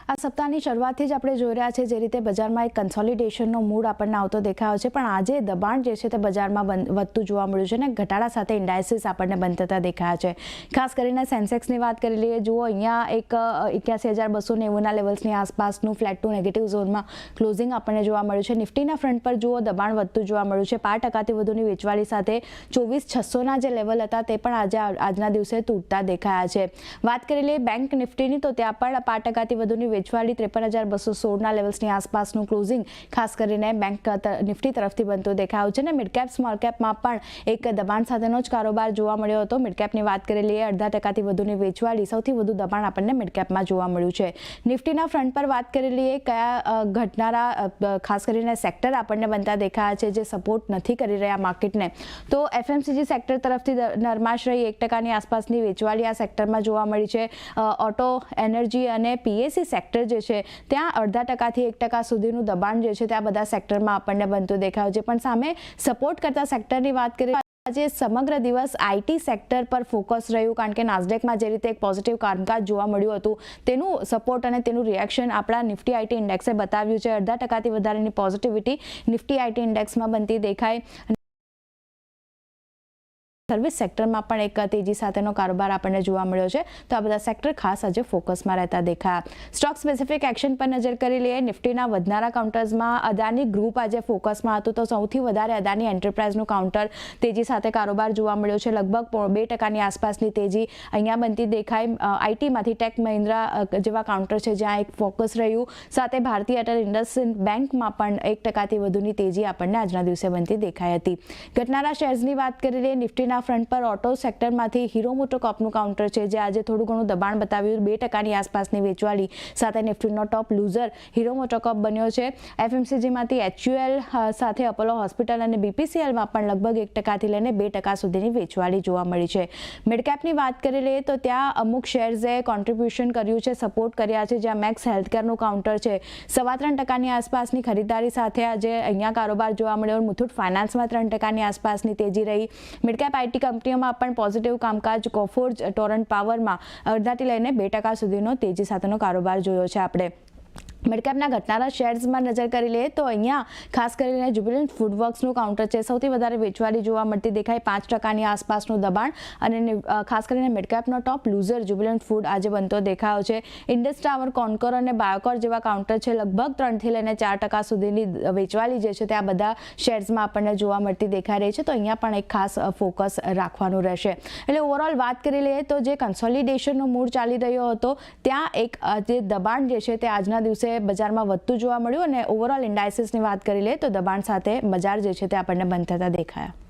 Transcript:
આ સપ્તાહની શરૂઆતથી જ આપણે જોઈ રહ્યા છે જે રીતે બજારમાં એક કન્સોલિડેશનનો મૂડ આપણને આવતો દેખાયો છે, પણ આજે દબાણ જે છે તે બજારમાં વધતું જોવા મળ્યું છે અને ઘટાડા સાથે ઇન્ડાઇસીસ આપણને બંધ થતા દેખાયા છે। ખાસ કરીને સેન્સેક્સની વાત કરી લઈએ, જુઓ અહીંયા એક 81,290ના લેવલ્સની આસપાસનું ફ્લેટ ટુ નેગેટિવ ઝોનમાં ક્લોઝિંગ આપણને જોવા મળ્યું છે। નિફ્ટીના ફ્રન્ટ પર જુઓ દબાણ વધતું જોવા મળ્યું છે, 5%થી વધુની વેચવાલી સાથે 24,600ના જે લેવલ હતા તે પણ આજના દિવસે તૂટતા દેખાયા છે। વાત કરી લઈએ બેંક નિફ્ટીની, તો ત્યાં પણ 5%થી વધુની વેચવાલી 53,216ના લેવલ્સની આસપાસનું ક્લોઝિંગ ખાસ કરીને બેંક નિફ્ટી તરફથી બનતો દેખાયો છે અને મિડ કેપ સ્મોલ કેપમાં પણ એક દબાણ સાથેનો જ કારોબાર જોવા મળ્યો હતો। મિડ કેપની વાત કરી લઈએ, 0.5%થી વધુની વેચવાલી, સૌથી વધુ દબાણ આપણને મિડ કેપમાં જોવા મળ્યું છે। નિફ્ટીના ફ્રન્ટ પર વાત કરી લઈએ, કયા ઘટનારા ખાસ કરીને સેક્ટર આપણને બનતા દેખાયા છે જે સપોર્ટ નથી કરી રહ્યા માર્કેટને, તો એફએમસીજી સેક્ટર તરફથી નરમાશ રહી 1%ની આસપાસની વેચવાલી આ સેક્ટરમાં જોવા મળી છે। ઓટો, એનર્જી અને પીએસસી સેક્ટર જે છે ત્યાં 0.5%થી 1% સુધીનું દબાણ જે છે તે આ બધા સેક્ટરમાં આપણને બનતું દેખાયું છે। પણ સામે સપોર્ટ કરતા સેક્ટરની વાત કરીએ, આજે સમગ્ર દિવસ આઈટી સેક્ટર પર ફોકસ રહ્યું, કારણ કે નાસ્ડેકમાં જે રીતે એક પોઝિટિવ કામકાજ જોવા મળ્યું હતું તેનું સપોર્ટ અને તેનું રિએક્શન આપણા નિફ્ટી આઈટી ઇન્ડેક્સે બતાવ્યું છે। 0.5%થી વધારેની પોઝિટિવિટી નિફ્ટી આઈટી ઇન્ડેક્સમાં બનતી દેખાય। સર્વિસ સેક્ટરમાં પણ એક તેજી સાથેનો કારોબાર આપણને જોવા મળ્યો છે, તો આ બધા સેક્ટર ખાસ આજે ફોકસમાં રહેતા દેખાયા। સ્ટોક સ્પેસિફિક એક્શન પર નજર કરી લઈએ, નિફ્ટીના વધનારા કાઉન્ટર્સમાં અદાની ગ્રુપ આજે ફોકસમાં હતું, તો સૌથી વધારે અદાની એન્ટરપ્રાઇઝનું કાઉન્ટર તેજી સાથે કારોબાર જોવા મળ્યો છે। લગભગ 2% આસપાસની તેજી અહીંયા બનતી દેખાય। આઈટીમાંથી ટેક મહિન્દ્રા જેવા કાઉન્ટર છે જ્યાં એક ફોકસ રહ્યું, સાથે ભારતીય એરટેલ ઇન્ડસઇન્ડ બેંકમાં પણ 1%થી વધુની તેજી આપણને આજના દિવસે બનતી દેખાઈ હતી। ઘટનારા શેર્સની વાત કરી લઈએ, નિફ્ટીના ફ્રન્ટ પર ઓટો સેક્ટરમાંથી હીરો મોટોકોર્પનું કાઉન્ટર છે જે આજે થોડું ઘણું દબાણ બતાવ્યું, 2%ની આસપાસની વેચવાલી સાથે નિફ્ટીનો ટોપ લૂઝર હીરો મોટોકોર્પ બન્યો છે। એફએમસીજીમાંથી એચયુએલ સાથે અપોલો હોસ્પિટલ અને બીપીસીએલમાં પણ લગભગ 1%થી લઈને 2% સુધીની વેચવાલી જોવા મળી છે। મિડકેપની વાત કરી લઈએ તો ત્યાં અમુક શેર્સે કોન્ટ્રીબ્યુશન કર્યું છે, સપોર્ટ કર્યા છે, જ્યાં મેક્સ હેલ્થકેરનું કાઉન્ટર છે 3.25%ની આસપાસની ખરીદારી સાથે આજે અહીંયા કારોબાર જોવા મળ્યો। મુથુટ ફાઇનાન્સમાં 3%ની આસપાસની તેજી રહી। મિડકેપ આઈટી કંપનીઓમાં પણ પોઝિટિવ કામકાજ, કોફોર્જ, ટોરન્ટ પાવરમાં 0.5%થી લઈને 2% સુધીનો તેજી સાથેનો કારોબાર જોયો છે આપણે। મિડકેપના ઘટનારા શેર્સમાં નજર કરી લઈએ તો અહીંયા ખાસ કરીને જ્યુબિલન્ટ ફૂડવર્ક્સનું કાઉન્ટર છે, સૌથી વધારે વેચવાલી જોવા મળતી દેખાય, 5%ની આસપાસનું દબાણ અને ખાસ કરીને મિડકેપનો ટોપ લૂઝર જ્યુબિલન્ટ ફૂડ આજે બનતો દેખાયો છે। ઇન્ડસ ટાવર, કોનકોર અને બાયોકોર જેવા કાઉન્ટર છે, લગભગ 3%થી લઈને 4% સુધીની વેચવાલી જે છે તે આ બધા શેર્સમાં આપણને જોવા મળતી દેખાઈ રહી છે, તો અહીંયા પણ એક ખાસ ફોકસ રાખવાનું રહેશે। એટલે ઓવરઓલ વાત કરી લઈએ તો જે કન્સોલિડેશનનો મૂડ ચાલી રહ્યો હતો ત્યાં એક જે દબાણ જે છે તે આજના દિવસે બજારમાં વધતું જોવા મળ્યું અને ઓવરઓલ ઇન્ડાઇસીસની વાત કરી લે તો દબાણ સાથે બજાર જે છે તે આપણને બંધ થતા દેખાયા।